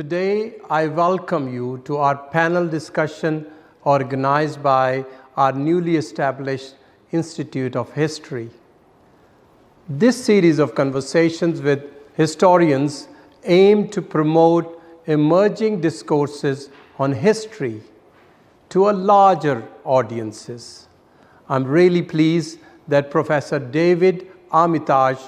Today, I welcome you to our panel discussion organized by our newly established Institute of History. This series of conversations with historians aim to promote emerging discourses on history to a larger audiences. I'm really pleased that Professor David Armitage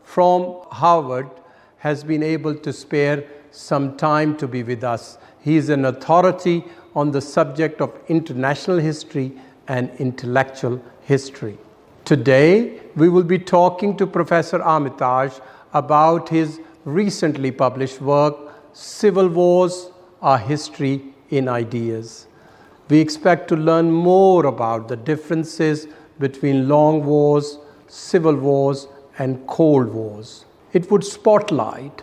from Harvard has been able to spare some time to be with us. He is an authority on the subject of international history and intellectual history. Today, we will be talking to Professor Armitage about his recently published work, Civil Wars, A History in Ideas. We expect to learn more about the differences between long wars, civil wars, and cold wars. It would spotlight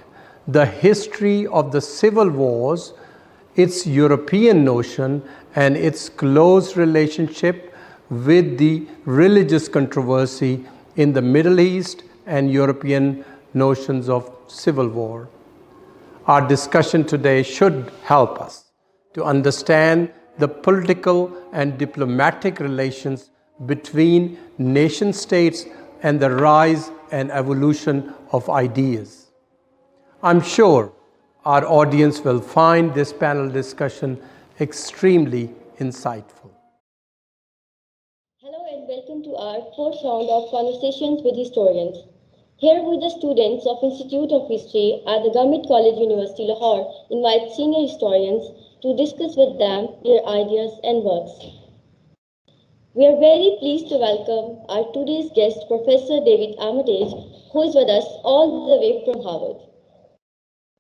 the history of the civil wars, its European notion, and its close relationship with the religious controversy in the Middle East and European notions of civil war. Our discussion today should help us to understand the political and diplomatic relations between nation states and the rise and evolution of ideas. I'm sure our audience will find this panel discussion extremely insightful. Hello and welcome to our fourth round of Conversations with Historians. Here with the students of Institute of History at the Government College University Lahore invite senior historians to discuss with them their ideas and works. We are very pleased to welcome our today's guest, Professor David Armitage, who is with us all the way from Harvard.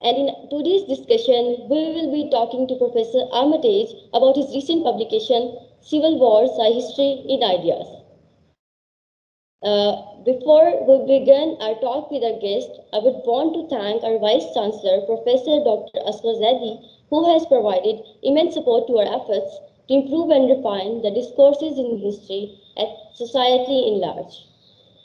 And in today's discussion, we will be talking to Professor Armitage about his recent publication, Civil Wars, A History in Ideas. Before we begin our talk with our guest, I would want to thank our Vice Chancellor, Professor Dr. Asghar Zaidi, who has provided immense support to our efforts to improve and refine the discourses in history and society in large.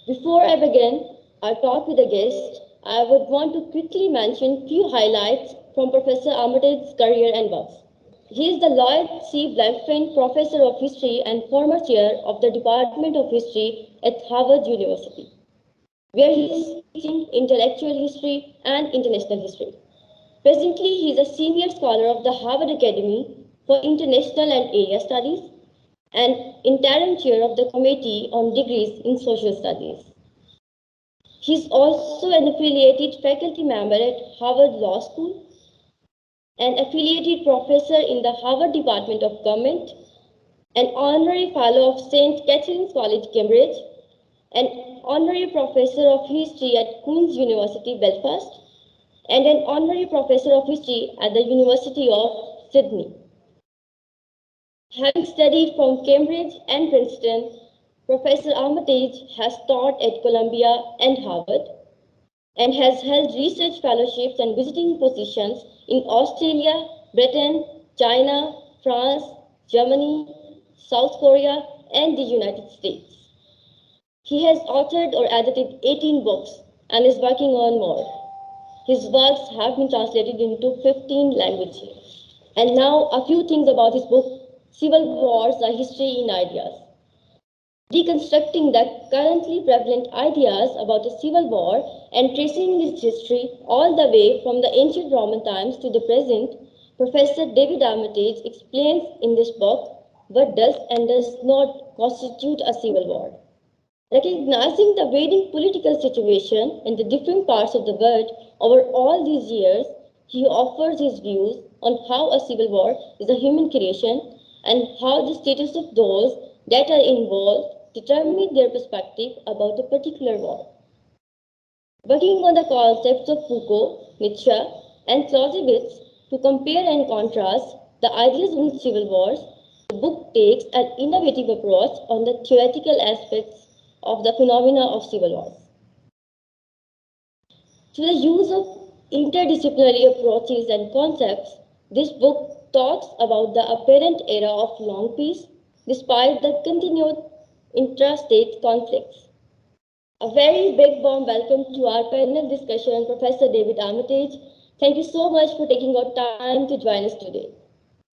Before I begin our talk with the guest, I would want to quickly mention few highlights from Professor Armitage's career and works. He is the Lloyd C. Blankfein Professor of History and former chair of the Department of History at Harvard University, where he is teaching intellectual history and international history. Presently, he is a senior scholar of the Harvard Academy for International and Area Studies and interim chair of the Committee on Degrees in Social Studies. He is also an affiliated faculty member at Harvard Law School, an affiliated professor in the Harvard Department of Government, an honorary fellow of St. Catherine's College, Cambridge, an honorary professor of history at Queen's University, Belfast, and an honorary professor of history at the University of Sydney. Having studied from Cambridge and Princeton, Professor Armitage has taught at Columbia and Harvard and has held research fellowships and visiting positions in Australia, Britain, China, France, Germany, South Korea, and the United States. He has authored or edited 18 books and is working on more. His works have been translated into 15 languages. And now a few things about his book, Civil Wars, A History in Ideas. Deconstructing the currently prevalent ideas about a civil war and tracing its history all the way from the ancient Roman times to the present, Professor David Armitage explains in this book what does and does not constitute a civil war. Recognizing the varying political situation in the different parts of the world over all these years, he offers his views on how a civil war is a human creation and how the status of those that are involved determine their perspective about a particular war. Working on the concepts of Foucault, Nietzsche, and Clausewitz to compare and contrast the ideas in civil wars, the book takes an innovative approach on the theoretical aspects of the phenomena of civil wars. Through the use of interdisciplinary approaches and concepts, this book talks about the apparent era of long peace despite the continued intrastate conflicts. A very big warm welcome to our panel discussion, Professor David Armitage. Thank you so much for taking out time to join us today.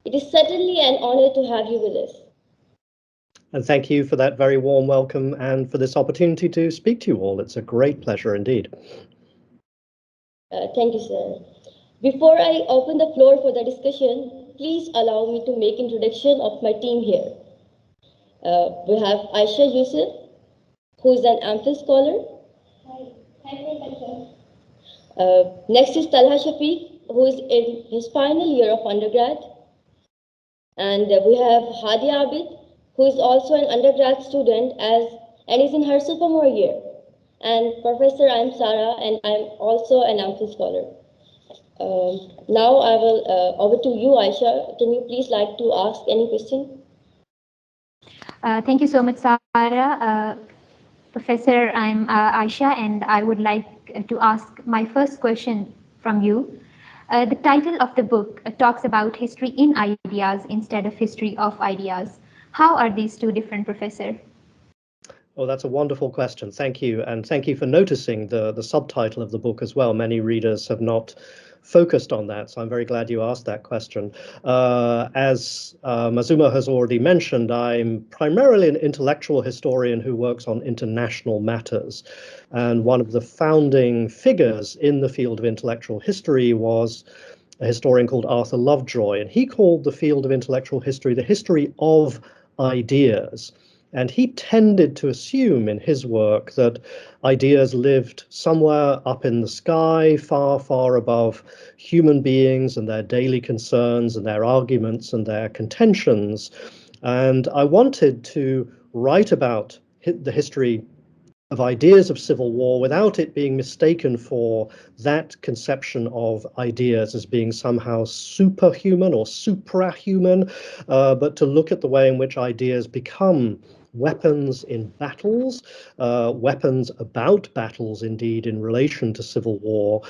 It is certainly an honor to have you with us. And thank you for that very warm welcome and for this opportunity to speak to you all. It's a great pleasure indeed. Thank you, sir. Before I open the floor for the discussion, please allow me to make introduction of my team here. We have Aisha Yusuf, who is an AMPhil scholar. Next is Talha Shafiq, who is in his final year of undergrad. And we have Hadi Abid, who is also an undergrad student and is in her sophomore year. And Professor, I'm Sarah, and I'm also an AMPhil scholar. Now I will over to you, Aisha. Can you please like to ask any question? Thank you so much, Sarah. Professor, I'm Aisha, and I would like to ask my first question from you. The title of the book talks about history in ideas instead of history of ideas. How are these two different, Professor? Oh, that's a wonderful question. Thank you. And thank you for noticing the subtitle of the book as well. Many readers have not focused on that, so I'm very glad you asked that question. As Mazuma has already mentioned, I'm primarily an intellectual historian who works on international matters. And one of the founding figures in the field of intellectual history was a historian called Arthur Lovejoy, and he called the field of intellectual history the history of ideas. And he tended to assume in his work that ideas lived somewhere up in the sky, far, far above human beings and their daily concerns and their arguments and their contentions. And I wanted to write about the history of ideas of civil war without it being mistaken for that conception of ideas as being somehow superhuman or suprahuman, but to look at the way in which ideas become weapons in battles, weapons about battles indeed in relation to civil war,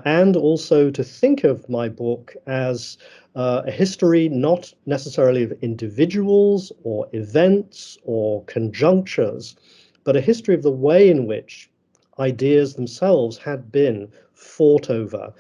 and also to think of my book as a history not necessarily of individuals or events or conjunctures, but a history of the way in which ideas themselves had been fought over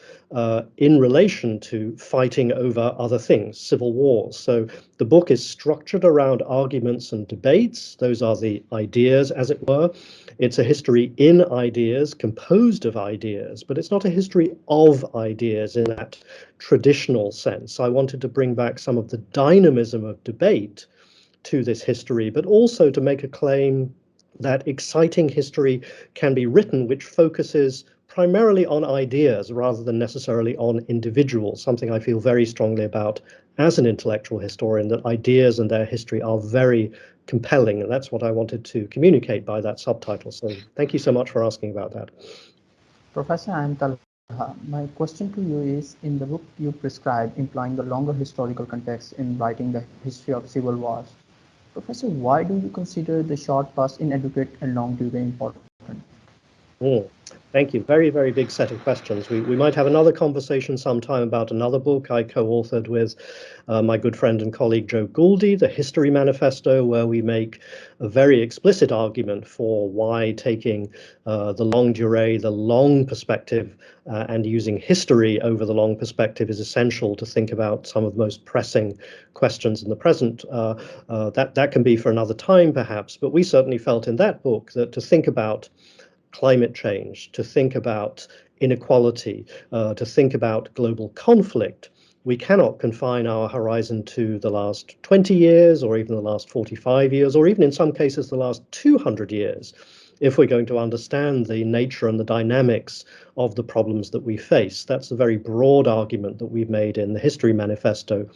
in relation to fighting over other things, civil wars. So the book is structured around arguments and debates. Those are the ideas, as it were. It's a history in ideas, composed of ideas, but it's not a history of ideas in that traditional sense. I wanted to bring back some of the dynamism of debate to this history, but also to make a claim that exciting history can be written which focuses primarily on ideas rather than necessarily on individuals, something I feel very strongly about as an intellectual historian, that ideas and their history are very compelling, and that's what I wanted to communicate by that subtitle. So thank you so much for asking about that. Professor, I'm Talha. My question to you is, in the book you prescribe employing the longer historical context in writing the history of civil wars. Professor, why do you consider the short past inadequate and long durée important? Thank you. Very, very big set of questions. We might have another conversation sometime about another book I co-authored with my good friend and colleague Joe Gouldy, the History Manifesto, where we make a very explicit argument for why taking the longue durée, the long perspective, and using history over the long perspective is essential to think about some of the most pressing questions in the present. That can be for another time, perhaps, but we certainly felt in that book that to think about climate change, to think about inequality, to think about global conflict, we cannot confine our horizon to the last 20 years or even the last 45 years or even in some cases the last 200 years if we're going to understand the nature and the dynamics of the problems that we face. That's a very broad argument that we've made in the History Manifesto.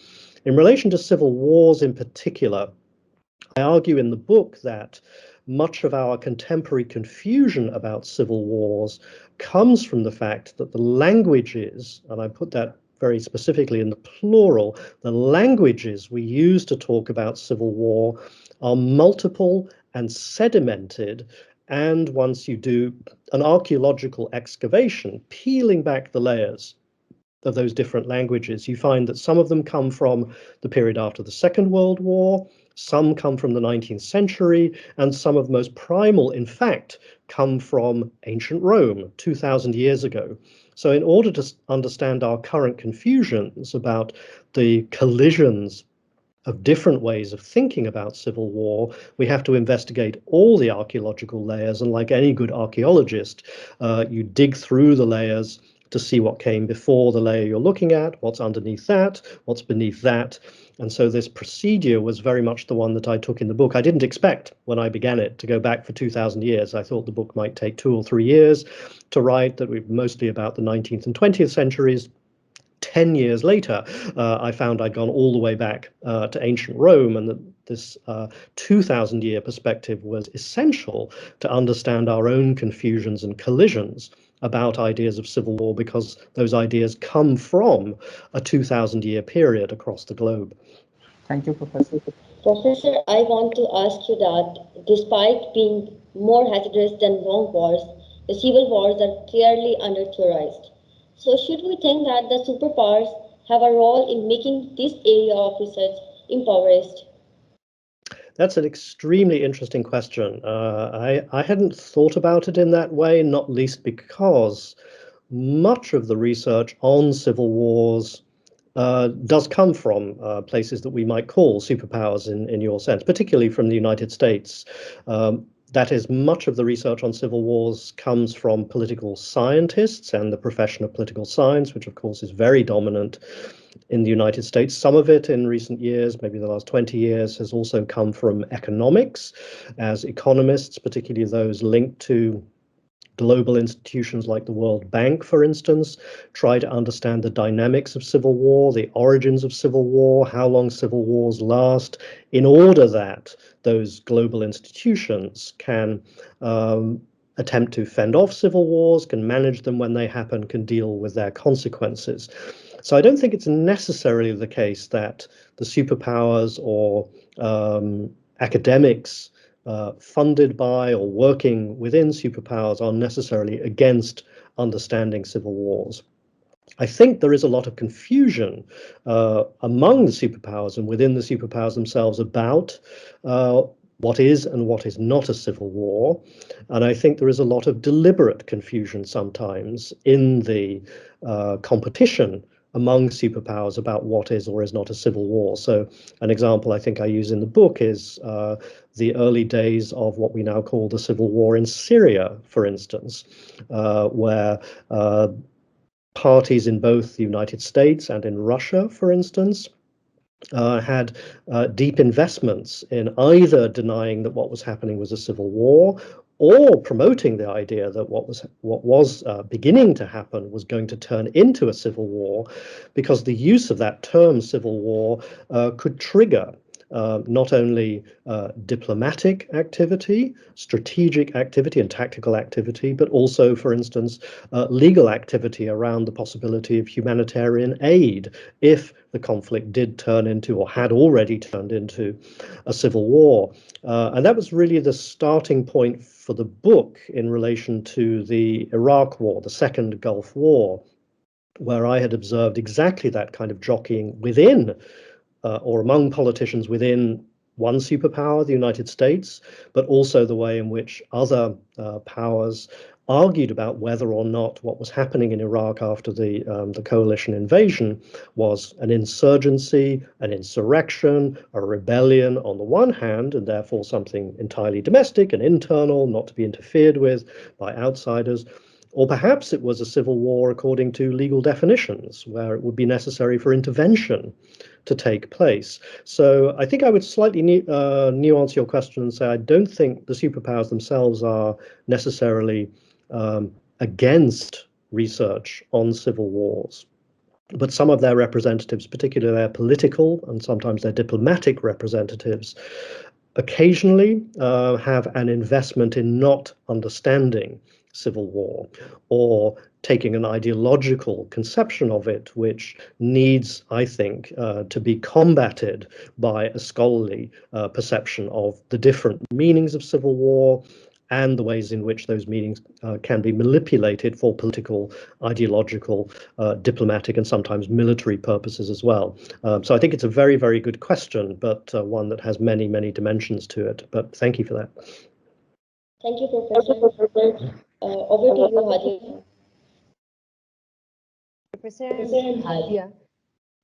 In relation to civil wars in particular, I argue in the book that much of our contemporary confusion about civil wars comes from the fact that the languages, and I put that very specifically in the plural, the languages we use to talk about civil war are multiple and sedimented. And once you do an archaeological excavation, peeling back the layers of those different languages, you find that some of them come from the period after the Second World War, some come from the 19th century, and some of the most primal, in fact, come from ancient Rome 2,000 years ago. So in order to understand our current confusions about the collisions of different ways of thinking about civil war, we have to investigate all the archaeological layers. And like any good archaeologist, you dig through the layers to see what came before the layer you're looking at, what's underneath that, what's beneath that. And so this procedure was very much the one that I took in the book. I didn't expect when I began it to go back for 2,000 years. I thought the book might take 2 or 3 years to write, that we're mostly about the 19th and 20th centuries. 10 years later, I found I'd gone all the way back to ancient Rome, and that this 2,000-year perspective was essential to understand our own confusions and collisions about ideas of civil war, because those ideas come from a 2,000-year period across the globe. Thank you, Professor. Professor, I want to ask you that despite being more hazardous than long wars, the civil wars are clearly under-theorized. So should we think that the superpowers have a role in making this area of research impoverished? That's an extremely interesting question. I hadn't thought about it in that way, not least because much of the research on civil wars does come from places that we might call superpowers in your sense, particularly from the United States. That is, much of the research on civil wars comes from political scientists and the profession of political science, which of course is very dominant in the United States. Some of it in recent years, maybe the last 20 years, has also come from economics, as economists, particularly those linked to global institutions like the World Bank, for instance, try to understand the dynamics of civil war, the origins of civil war, how long civil wars last, in order that those global institutions can attempt to fend off civil wars, can manage them when they happen, can deal with their consequences. So I don't think it's necessarily the case that the superpowers or academics funded by or working within superpowers are necessarily against understanding civil wars. I think there is a lot of confusion among the superpowers and within the superpowers themselves about what is and what is not a civil war. And I think there is a lot of deliberate confusion sometimes in the competition among superpowers about what is or is not a civil war. So an example I think I use in the book is the early days of what we now call the civil war in Syria, for instance, where parties in both the United States and in Russia, for instance, had deep investments in either denying that what was happening was a civil war, or promoting the idea that what was beginning to happen was going to turn into a civil war, because the use of that term civil war could trigger not only diplomatic activity, strategic activity and tactical activity, but also, for instance, legal activity around the possibility of humanitarian aid if the conflict did turn into, or had already turned into, a civil war. And that was really the starting point for the book in relation to the Iraq War, the Second Gulf War, where I had observed exactly that kind of jockeying within or among politicians within one superpower, the United States, but also the way in which other powers argued about whether or not what was happening in Iraq after the coalition invasion was an insurgency, an insurrection, a rebellion on the one hand, and therefore something entirely domestic and internal, not to be interfered with by outsiders. Or perhaps it was a civil war according to legal definitions, where it would be necessary for intervention to take place. So I think I would slightly nuance your question and say I don't think the superpowers themselves are necessarily against research on civil wars. But some of their representatives, particularly their political and sometimes their diplomatic representatives, occasionally have an investment in not understanding civil war, or taking an ideological conception of it, which needs, I think, to be combated by a scholarly perception of the different meanings of civil war and the ways in which those meanings can be manipulated for political, ideological, diplomatic, and sometimes military purposes as well. So I think it's a very, very good question, but one that has many, many dimensions to it. But thank you for that. Thank you, Professor. Over to you, Hadi. Professor, I'm Hadia,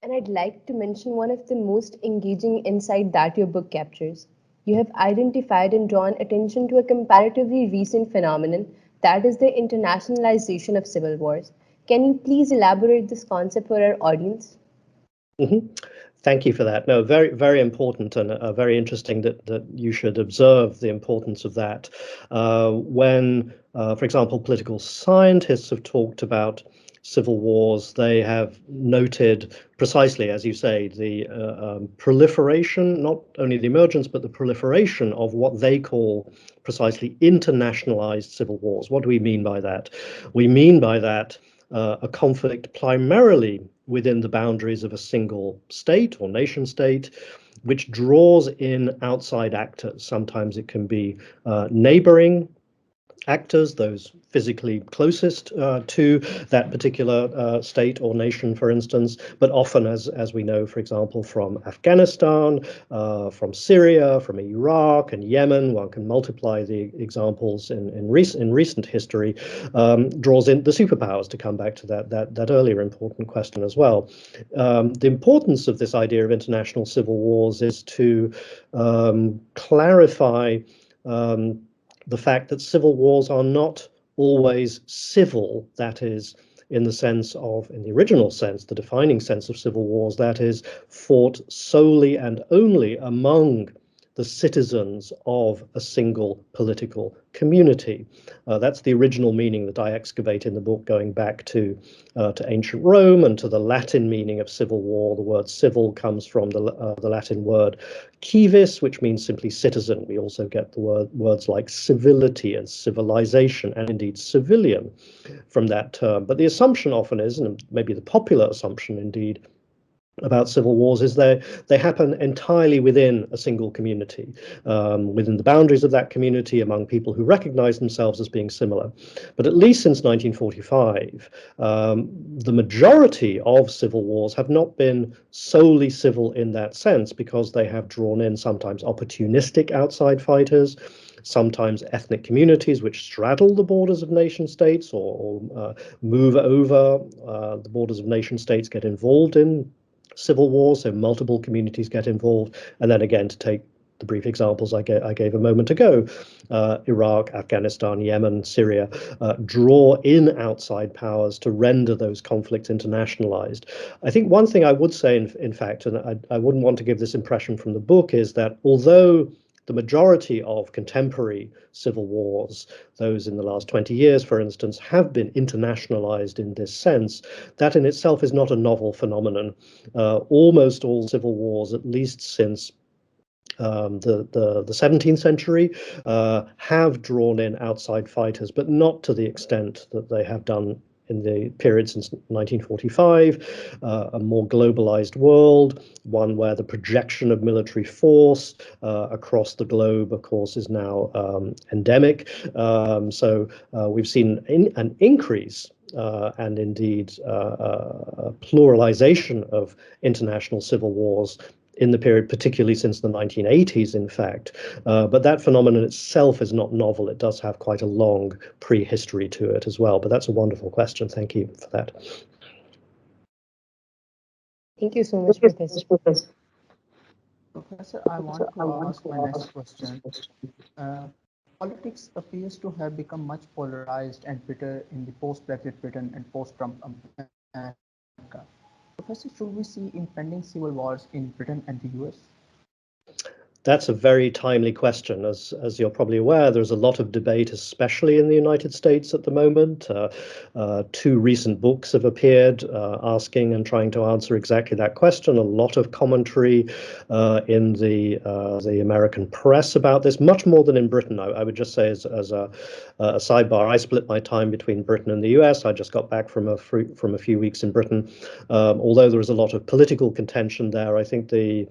and I'd like to mention one of the most engaging insight that your book captures. You have identified and drawn attention to a comparatively recent phenomenon, that is the internationalization of civil wars. Can you please elaborate this concept for our audience? Mm-hmm. Thank you for that. No, very, very important and very interesting that you should observe the importance of that. When, for example, political scientists have talked about civil wars, they have noted precisely, as you say, the proliferation, not only the emergence, but the proliferation of what they call precisely internationalized civil wars. What do we mean by that? We mean by that a conflict primarily within the boundaries of a single state or nation state, which draws in outside actors. Sometimes it can be neighboring actors, those physically closest to that particular state or nation, for instance, but often, as we know, for example, from Afghanistan, from Syria, from Iraq and Yemen, one can multiply the examples in recent history, draws in the superpowers, to come back to that earlier important question as well. The importance of this idea of international civil wars is to clarify the fact that civil wars are not always civil, that is, in the original sense, the defining sense of civil wars, that is, fought solely and only among the citizens of a single political community. That's the original meaning that I excavate in the book, going back to ancient Rome and to the Latin meaning of civil war. The word civil comes from the Latin word civis, which means simply citizen. We also get the words like civility and civilization, and indeed civilian, from that term. But the assumption often is, and maybe the popular assumption indeed, about civil wars is they happen entirely within a single community, within the boundaries of that community, among people who recognize themselves as being similar. But at least since 1945, the majority of civil wars have not been solely civil in that sense, because they have drawn in sometimes opportunistic outside fighters, sometimes ethnic communities which straddle the borders of nation states or move over the borders of nation states, get involved in civil wars, so multiple communities get involved. And then again, to take the brief examples I gave a moment ago, Iraq, Afghanistan, Yemen, Syria, draw in outside powers to render those conflicts internationalized. I think one thing I would say, in fact, and I wouldn't want to give this impression from the book, is that although the majority of contemporary civil wars, those in the last 20 years, for instance, have been internationalized in this sense, that in itself is not a novel phenomenon. Almost all civil wars, at least since the 17th century, have drawn in outside fighters, but not to the extent that they have done in the period since 1945, a more globalized world, one where the projection of military force across the globe, of course, is now endemic. So we've seen an increase and indeed a pluralization of international civil wars in the period, particularly since the 1980s, in fact. But that phenomenon itself is not novel. It does have quite a long prehistory to it as well. But that's a wonderful question. Thank you for that. Thank you so much, Professor. Professor, I want to ask my next question. Politics appears to have become much polarized and bitter in the post-Brexit Britain and post-Trump America. Professor, should we see impending civil wars in Britain and the US? That's a very timely question. As you're probably aware, there's a lot of debate, especially in the United States at the moment. Two recent books have appeared asking and trying to answer exactly that question. A lot of commentary in the American press about this, much more than in Britain. I would just say as a sidebar, I split my time between Britain and the US. I just got back from a few weeks in Britain. Although there is a lot of political contention there, I think the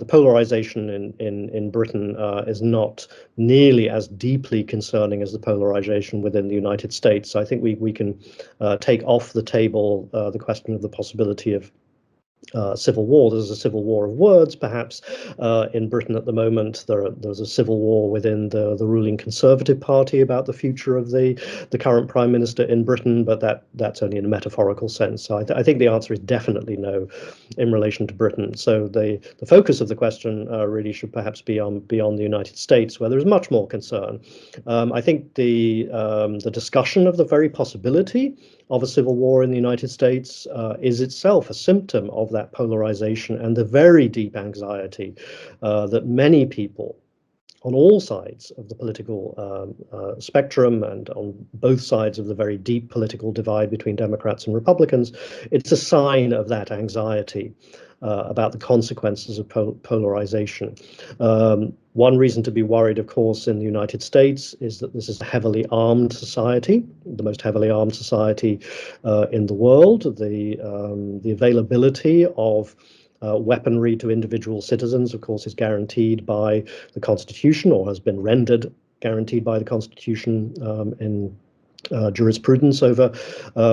polarization in Britain is not nearly as deeply concerning as the polarization within the United States. So I think we can take off the table the question of the possibility of civil war. There's a civil war of words, perhaps. In Britain at the moment, there's a civil war within the ruling Conservative Party about the future of the current Prime Minister in Britain, but that's only in a metaphorical sense. So I think the answer is definitely no in relation to Britain. So the focus of the question really should perhaps be on beyond the United States, where there is much more concern. I think the discussion of the very possibility of a civil war in the United States is itself a symptom of that polarization and the very deep anxiety that many people on all sides of the political spectrum and on both sides of the very deep political divide between Democrats and Republicans. It's a sign of that anxiety about the consequences of polarization. One reason to be worried, of course, in the United States is that this is a heavily armed society, the most heavily armed society in the world. The availability of weaponry to individual citizens, of course, is guaranteed by the Constitution, or has been rendered guaranteed by the Constitution in jurisprudence over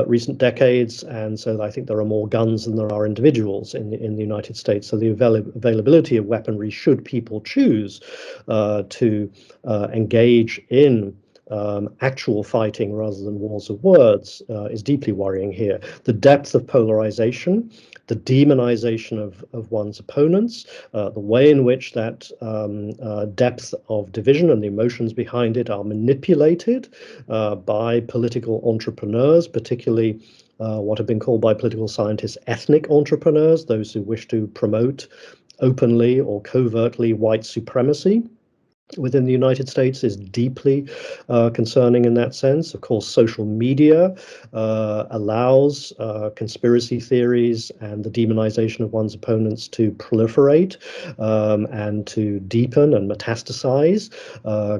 recent decades, and so I think there are more guns than there are individuals in the United States. So the availability of weaponry, should people choose to engage in actual fighting rather than wars of words, is deeply worrying here. The depth of polarization, the demonization of one's opponents, the way in which that depth of division and the emotions behind it are manipulated by political entrepreneurs, particularly what have been called by political scientists ethnic entrepreneurs, those who wish to promote openly or covertly white supremacy within the United States, is deeply concerning in that sense. Of course, social media allows conspiracy theories and the demonization of one's opponents to proliferate and to deepen and metastasize,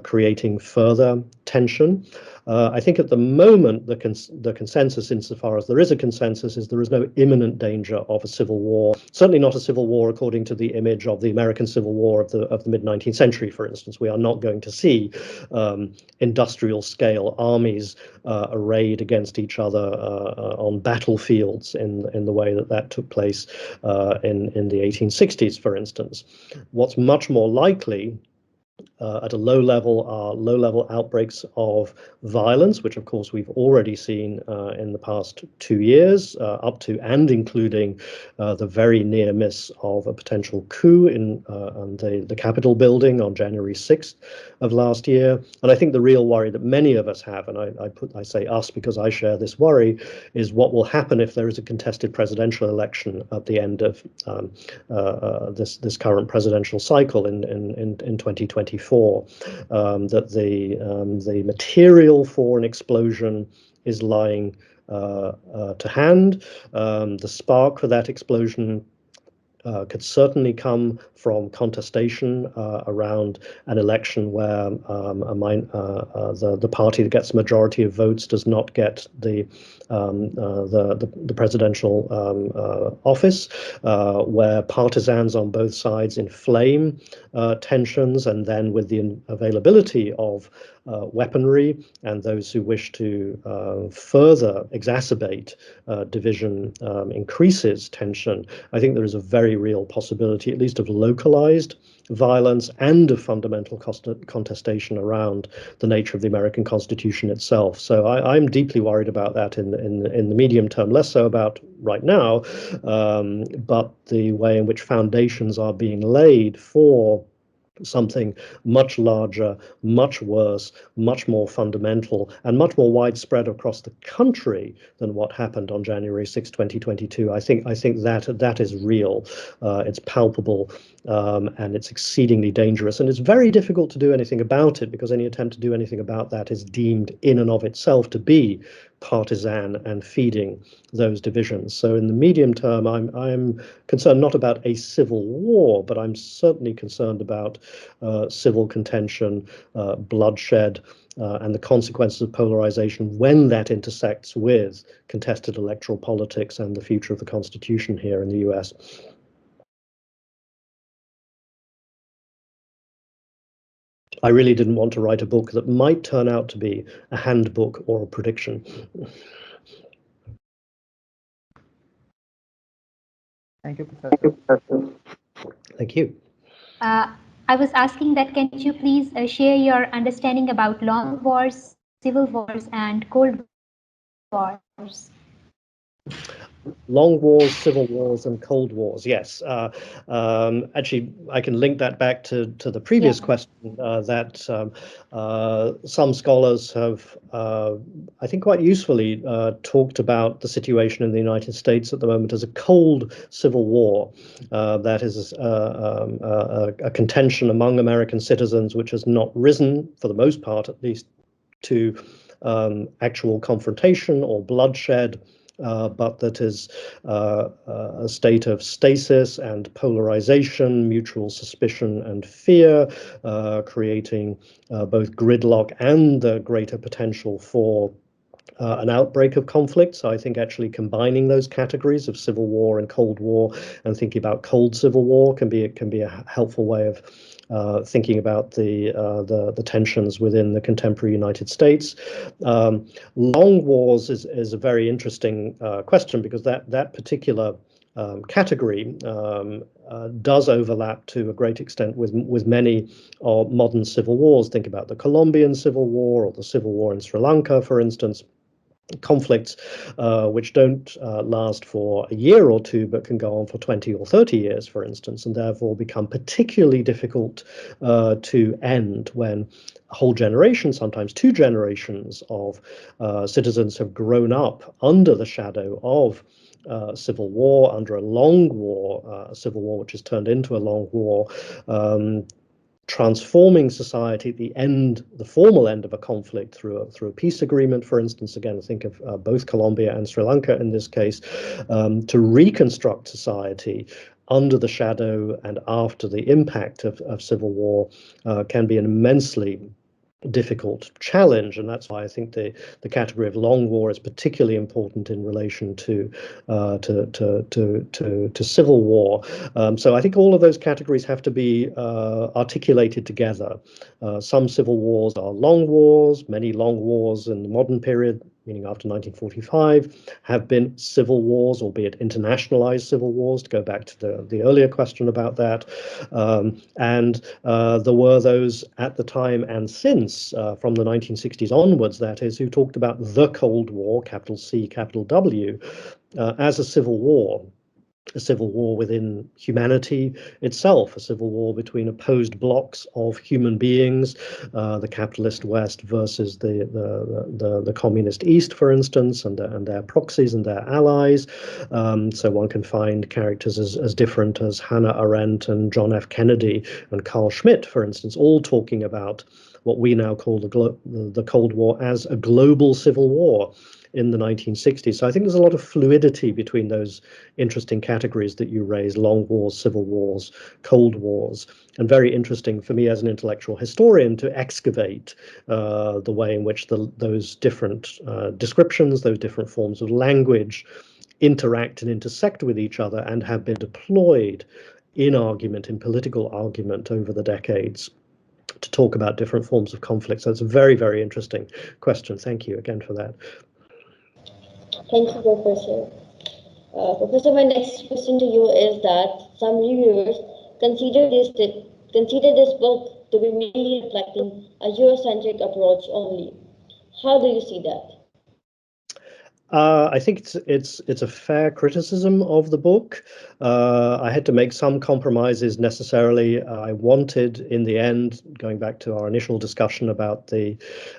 creating further tension. I think at the moment the consensus, insofar as there is a consensus, is there is no imminent danger of a civil war. Certainly not a civil war according to the image of the American Civil War of the mid-19th century, for instance. We are not going to see industrial scale armies arrayed against each other on battlefields in the way that took place in the 1860s, for instance. What's much more likely at a low level are low-level outbreaks of violence, which of course we've already seen in the past 2 years, up to and including the very near miss of a potential coup in the Capitol building on January 6th of last year. And I think the real worry that many of us have, and I say us because I share this worry, is what will happen if there is a contested presidential election at the end of this current presidential cycle in 2024. That the material for an explosion is lying to hand. The spark for that explosion could certainly come from contestation around an election where the party that gets a majority of votes does not get the presidential office, where partisans on both sides inflame tensions, and then with the availability of weaponry and those who wish to further exacerbate division increases tension. I think there is a very real possibility, at least of localized violence and of fundamental contestation around the nature of the American Constitution itself. So I'm deeply worried about that in the medium term, less so about right now, but the way in which foundations are being laid for something much larger, much worse, much more fundamental, and much more widespread across the country than what happened on January 6, 2022. I think that is real. It's palpable, and it's exceedingly dangerous. And it's very difficult to do anything about it, because any attempt to do anything about that is deemed in and of itself to be partisan and feeding those divisions. So in the medium term, I'm concerned not about a civil war, but I'm certainly concerned about civil contention, bloodshed, and the consequences of polarization when that intersects with contested electoral politics and the future of the Constitution here in the US. I really didn't want to write a book that might turn out to be a handbook or a prediction. Thank you, Professor. Thank you. I was asking that can you please share your understanding about long wars, civil wars, and cold wars? Long wars, civil wars, and cold wars. Yes, actually, I can link that back to the previous question that some scholars have, I think, quite usefully talked about the situation in the United States at the moment as a cold civil war. That is a contention among American citizens which has not risen, for the most part at least, to actual confrontation or bloodshed, but that is a state of stasis and polarization, mutual suspicion and fear, creating both gridlock and the greater potential for an outbreak of conflict. So I think actually combining those categories of civil war and cold war, and thinking about cold civil war, can be a helpful way of thinking about the tensions within the contemporary United States. Long wars is a very interesting question, because that particular category does overlap to a great extent with many modern civil wars. Think about the Colombian Civil War or the Civil War in Sri Lanka, for instance. Conflicts which don't last for a year or two, but can go on for 20 or 30 years, for instance, and therefore become particularly difficult to end when a whole generation, sometimes two generations of citizens have grown up under the shadow of civil war, under a long war, a civil war which has turned into a long war, transforming society at the end, the formal end of a conflict through a peace agreement, for instance. Again, think of both Colombia and Sri Lanka in this case, to reconstruct society under the shadow and after the impact of civil war can be an immensely difficult challenge, and that's why I think the category of long war is particularly important in relation to civil war. So I think all of those categories have to be articulated together. Some civil wars are long wars. Many long wars in the modern period, meaning after 1945, have been civil wars, albeit internationalized civil wars, to go back to the earlier question about that. And there were those at the time and since, from the 1960s onwards, that is, who talked about the Cold War, capital C, capital W, as a civil war within humanity itself, a civil war between opposed blocks of human beings, the capitalist West versus the communist East, for instance, and their proxies and their allies. So one can find characters as different as Hannah Arendt and John F. Kennedy and Carl Schmitt, for instance, all talking about what we now call the Cold War as a global civil war in the 1960s. So I think there's a lot of fluidity between those interesting categories that you raise: long wars, civil wars, cold wars, and very interesting for me as an intellectual historian to excavate the way in which those different descriptions, those different forms of language interact and intersect with each other and have been deployed in argument, in political argument over the decades, to talk about different forms of conflict. So it's a very, very interesting question. Thank you again for that. Thank you, Professor. Professor, my next question to you is that some reviewers consider this book to be mainly reflecting a Eurocentric approach only. How do you see that? I think it's a fair criticism of the book. I had to make some compromises necessarily. I wanted, in the end, going back to our initial discussion about the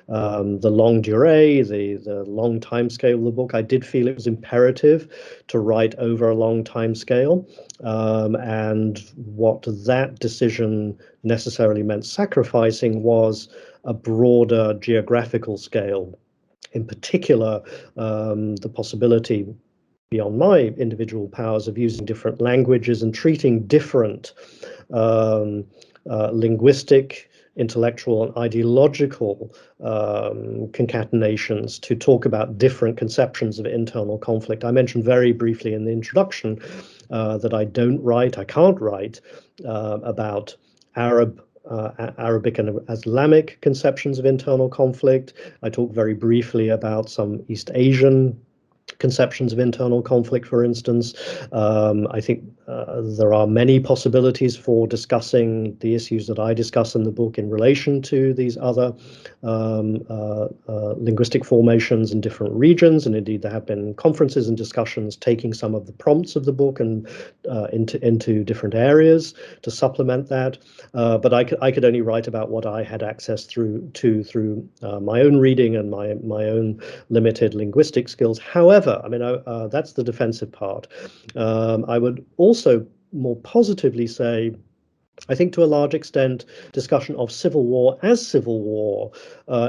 longue durée, the long time scale of the book, I did feel it was imperative to write over a long time scale. And what that decision necessarily meant sacrificing was a broader geographical scale. In particular, the possibility, beyond my individual powers, of using different languages and treating different linguistic, intellectual, and ideological concatenations to talk about different conceptions of internal conflict. I mentioned very briefly in the introduction that I can't write about Arabic and Islamic conceptions of internal conflict. I talk very briefly about some East Asian conceptions of internal conflict, for instance. I think there are many possibilities for discussing the issues that I discuss in the book in relation to these other linguistic formations in different regions, and indeed there have been conferences and discussions taking some of the prompts of the book and into different areas to supplement that. But I could only write about what I had access through my own reading and my own limited linguistic skills. However, I mean, that's the defensive part. I would also more positively say, I think to a large extent, discussion of civil war as civil war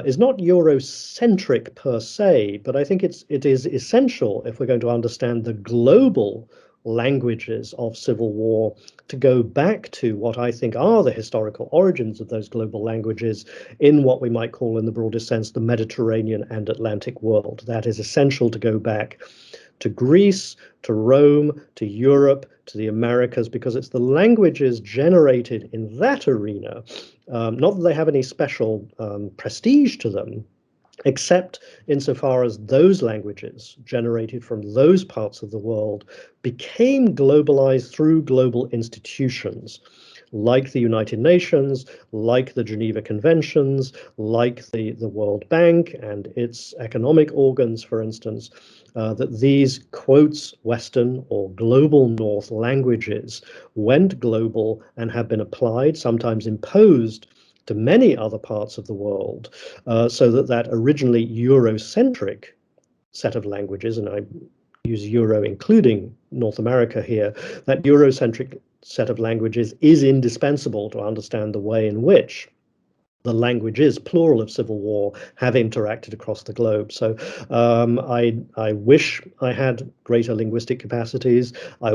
is not Eurocentric per se, but I think it is essential if we're going to understand the global languages of civil war to go back to what I think are the historical origins of those global languages in what we might call, in the broadest sense, the Mediterranean and Atlantic world. That is essential to go back to Greece, to Rome, to Europe, to the Americas, because it's the languages generated in that arena, not that they have any special prestige to them, except insofar as those languages generated from those parts of the world became globalized through global institutions like the United Nations, like the Geneva Conventions, like the World Bank and its economic organs, for instance, that these quotes Western or global North languages went global and have been applied, sometimes imposed, to many other parts of the world, so that originally Eurocentric set of languages, and I use Euro including North America here, that Eurocentric set of languages is indispensable to understand the way in which the languages, plural, of civil war have interacted across the globe. So I wish I had greater linguistic capacities. I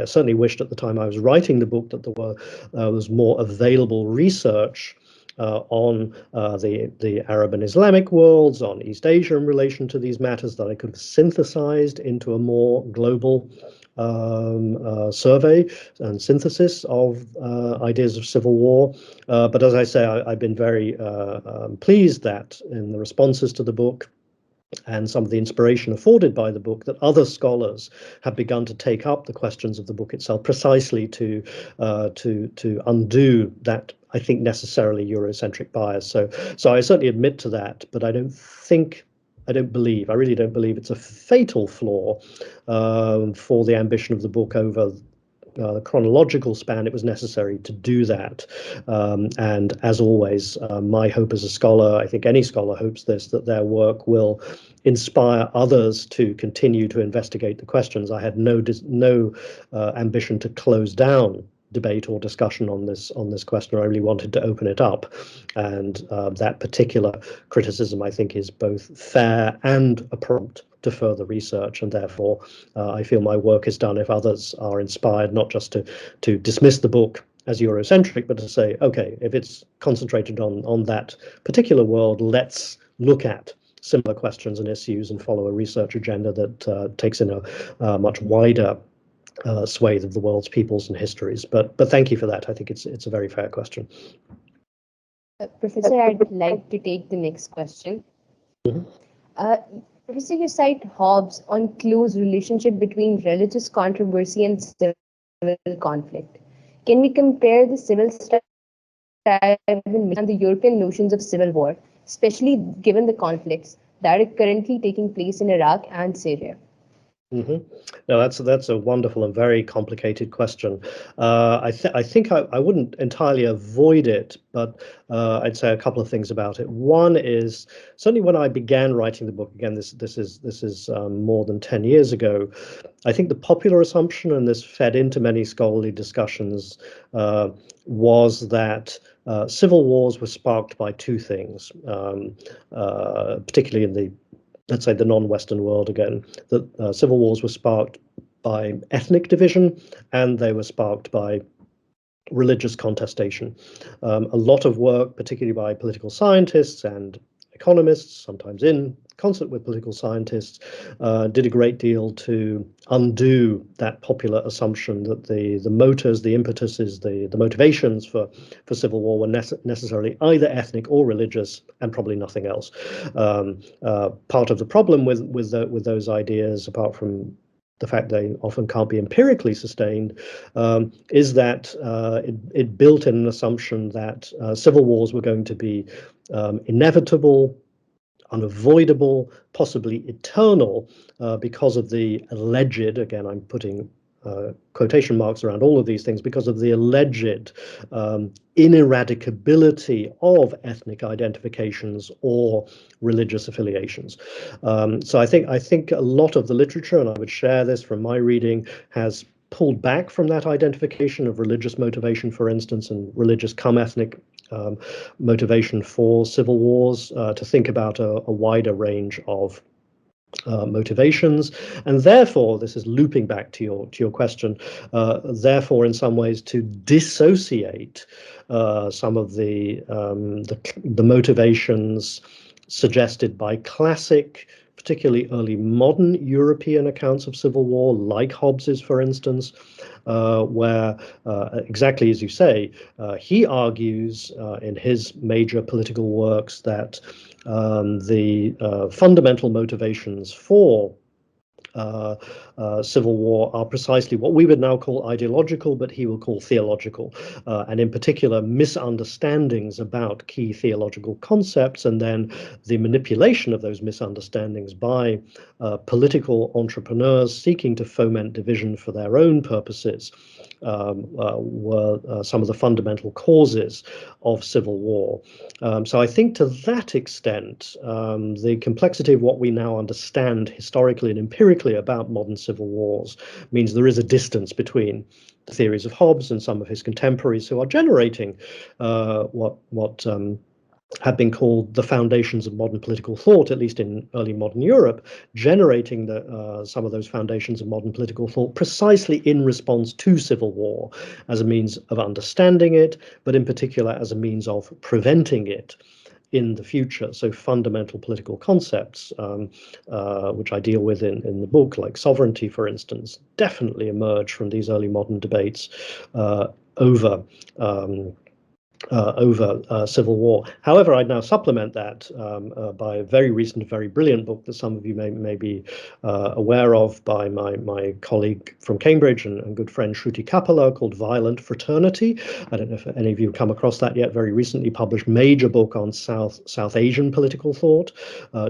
certainly wished at the time I was writing the book that there was more available research on the Arab and Islamic worlds, on East Asia in relation to these matters, that I could have synthesized into a more global survey and synthesis of ideas of civil war. But as I say, I've been very pleased that in the responses to the book and some of the inspiration afforded by the book, that other scholars have begun to take up the questions of the book itself, precisely to undo that, I think, necessarily Eurocentric bias. So I certainly admit to that, but I really don't believe it's a fatal flaw for the ambition of the book over the chronological span. It was necessary to do that. And as always, my hope as a scholar, I think any scholar hopes this, that their work will inspire others to continue to investigate the questions. I had no ambition to close down debate or discussion on this question. I really wanted to open it up, and that particular criticism, I think, is both fair and a prompt to further research, and therefore I feel my work is done if others are inspired not just to dismiss the book as Eurocentric, but to say, okay, if it's concentrated on that particular world, let's look at similar questions and issues and follow a research agenda that takes in a much wider swathe of the world's peoples and histories. But thank you for that. I think it's a very fair question. Professor, I'd like to take the next question. Mm-hmm. Professor, you cite Hobbes on close relationship between religious controversy and civil conflict. Can we compare the civil style and the European notions of civil war, especially given the conflicts that are currently taking place in Iraq and Syria? Mm-hmm. No, that's a wonderful and very complicated question. I think I wouldn't entirely avoid it, but I'd say a couple of things about it. One is, certainly when I began writing the book, again, this is more than 10 years ago, I think the popular assumption, and this fed into many scholarly discussions, was that civil wars were sparked by two things, particularly in the, let's say, the non-Western world again, that civil wars were sparked by ethnic division, and they were sparked by religious contestation. A lot of work, particularly by political scientists and economists, sometimes in concert with political scientists, did a great deal to undo that popular assumption that the motors, the impetuses, the motivations for civil war were necessarily either ethnic or religious, and probably nothing else. Part of the problem with those ideas, apart from the fact they often can't be empirically sustained, is that it built in an assumption that civil wars were going to be inevitable, unavoidable, possibly eternal, because of the alleged, again, I'm putting quotation marks around all of these things, because of the alleged ineradicability of ethnic identifications or religious affiliations. So I think a lot of the literature, and I would share this from my reading, has pulled back from that identification of religious motivation, for instance, and religious come ethnic motivation for civil wars, to think about a wider range of motivations, and therefore, this is looping back to your question, therefore in some ways to dissociate some of the motivations suggested by classic, particularly early modern European accounts of civil war, like Hobbes's, for instance, where, exactly as you say, he argues in his major political works that the fundamental motivations for civil war are precisely what we would now call ideological, but he will call theological, and in particular misunderstandings about key theological concepts, and then the manipulation of those misunderstandings by political entrepreneurs seeking to foment division for their own purposes were some of the fundamental causes of civil war. So I think to that extent, the complexity of what we now understand historically and empirically about modern civil wars means there is a distance between the theories of Hobbes and some of his contemporaries who are generating what have been called the foundations of modern political thought, at least in early modern Europe, generating some of those foundations of modern political thought precisely in response to civil war, as a means of understanding it, but in particular as a means of preventing it in the future. So fundamental political concepts, which I deal with in the book, like sovereignty, for instance, definitely emerge from these early modern debates over civil war. However, I'd now supplement that by a very recent, very brilliant book that some of you may be aware of, by my colleague from Cambridge and good friend Shruti Kapila, called Violent Fraternity. I don't know if any of you have come across that yet. Very recently published major book on South Asian political thought,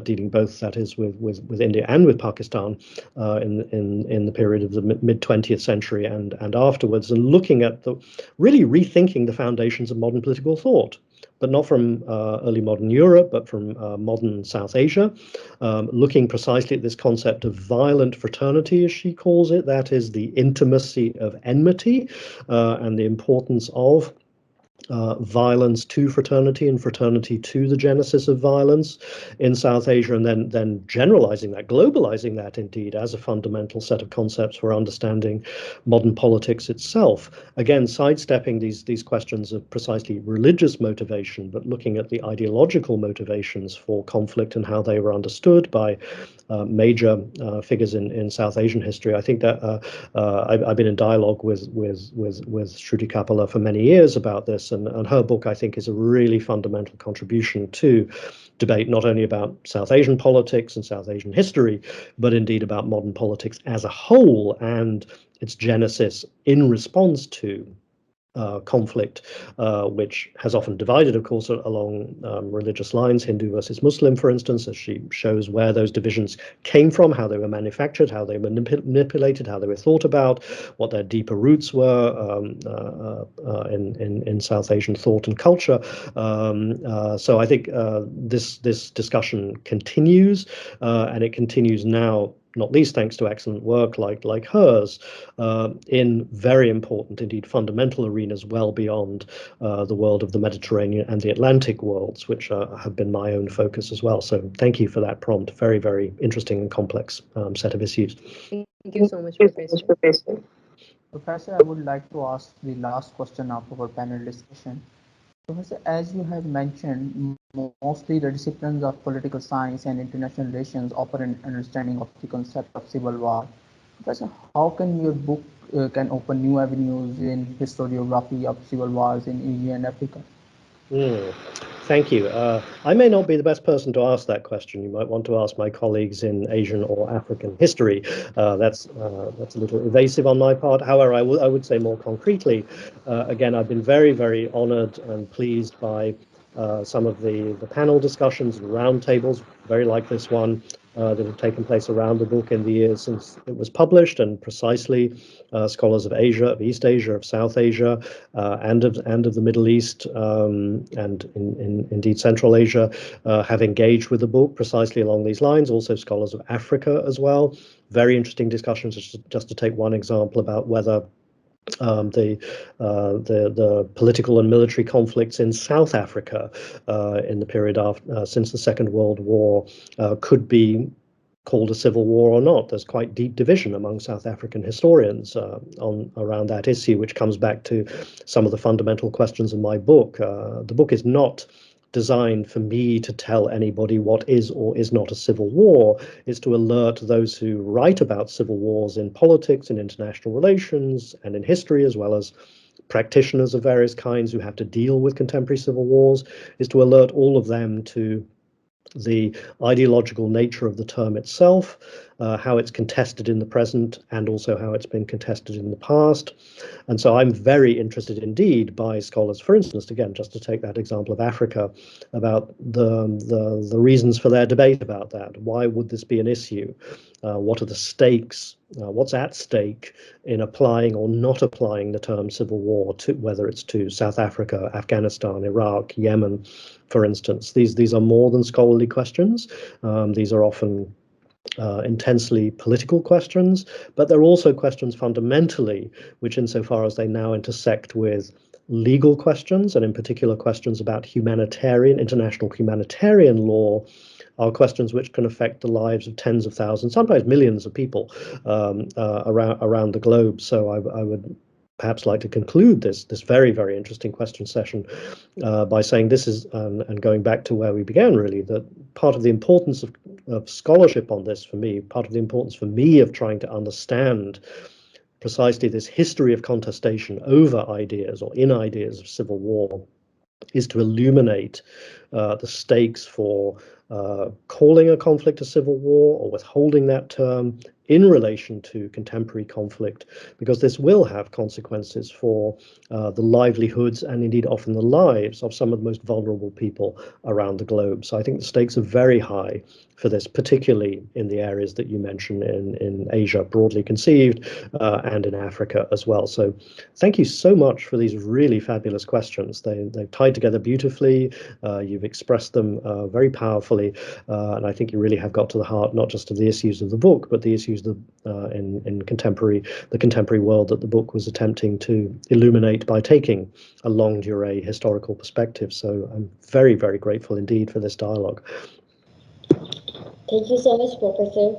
dealing both, that is, with India and with Pakistan in the period of the mid 20th century and afterwards, and looking at really rethinking the foundations of modern political thought, but not from early modern Europe, but from modern South Asia, looking precisely at this concept of violent fraternity, as she calls it, that is the intimacy of enmity, and the importance of violence to fraternity and fraternity to the genesis of violence in South Asia, and then generalizing that, globalizing that indeed as a fundamental set of concepts for understanding modern politics itself. Again, sidestepping these questions of precisely religious motivation, but looking at the ideological motivations for conflict and how they were understood by major figures in South Asian history. I think that I've been in dialogue with Shruti Kapila for many years about this, and her book, I think, is a really fundamental contribution to debate, not only about South Asian politics and South Asian history, but indeed about modern politics as a whole and its genesis in response to conflict, which has often divided, of course, along religious lines, Hindu versus Muslim, for instance, as she shows where those divisions came from, how they were manufactured, how they were manipulated, how they were thought about, what their deeper roots were in South Asian thought and culture. So I think this discussion continues, and it continues now, not least thanks to excellent work like hers, in very important, indeed fundamental arenas well beyond the world of the Mediterranean and the Atlantic worlds, which have been my own focus as well. So thank you for that prompt. Very, very interesting and complex set of issues. Thank you so much, Professor. Professor, I would like to ask the last question of our panel discussion. Professor, as you have mentioned, mostly the disciplines of political science and international relations offer an understanding of the concept of civil war. Professor, how can your book can open new avenues in historiography of civil wars in Asia and Africa? Thank you. I may not be the best person to ask that question. You might want to ask my colleagues in Asian or African history. That's a little evasive on my part. However, I would say more concretely, again, I've been very, very honored and pleased by some of the panel discussions and roundtables, very like this one, that have taken place around the book in the years since it was published, and precisely scholars of Asia, of East Asia, of South Asia, and of the Middle East, and indeed Central Asia, have engaged with the book precisely along these lines. Also scholars of Africa as well. Very interesting discussions, just to take one example, about whether the political and military conflicts in South Africa in the period since the Second World War could be called a civil war or not. There's quite deep division among South African historians around that issue, which comes back to some of the fundamental questions in my book. The book is not designed for me to tell anybody what is or is not a civil war. Is to alert those who write about civil wars in politics, in international relations, and in history, as well as practitioners of various kinds who have to deal with contemporary civil wars, is to alert all of them to the ideological nature of the term itself, how it's contested in the present, and also how it's been contested in the past. And so I'm very interested indeed by scholars, for instance, again, just to take that example of Africa, about the reasons for their debate about that. Why would this be an issue? What are the stakes? What's at stake in applying or not applying the term civil war, to whether it's to South Africa, Afghanistan, Iraq, Yemen, for instance? These are more than scholarly questions. These are often intensely political questions, but they're also questions fundamentally, which insofar as they now intersect with legal questions, and in particular questions about international humanitarian law, are questions which can affect the lives of tens of thousands, sometimes millions of people around the globe. So I would perhaps like to conclude this very, very interesting question session by saying this is, and going back to where we began really, that part of the importance of scholarship on this for me, part of the importance for me of trying to understand precisely this history of contestation over ideas or in ideas of civil war, is to illuminate the stakes for calling a conflict a civil war or withholding that term in relation to contemporary conflict, because this will have consequences for the livelihoods and indeed often the lives of some of the most vulnerable people around the globe. So I think the stakes are very high for this, particularly in the areas that you mentioned in Asia, broadly conceived, and in Africa as well. So thank you so much for these really fabulous questions. They've tied together beautifully. You've expressed them very powerfully, and I think you really have got to the heart, not just of the issues of the book, but the issues in the contemporary world that the book was attempting to illuminate by taking a longue durée historical perspective. So I'm very, very grateful indeed for this dialogue. Thank you so much, Professor.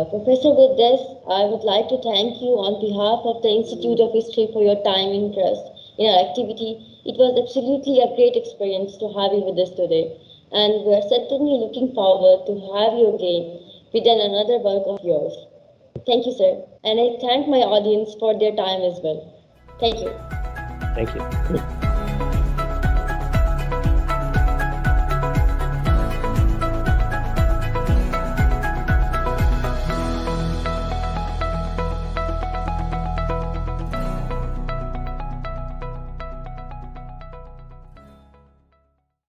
Professor, with this, I would like to thank you on behalf of the Institute of History for your time and interest in our activity. It was absolutely a great experience to have you with us today, and we are certainly looking forward to have you again with another work of yours. Thank you, sir. And I thank my audience for their time as well. Thank you. Thank you.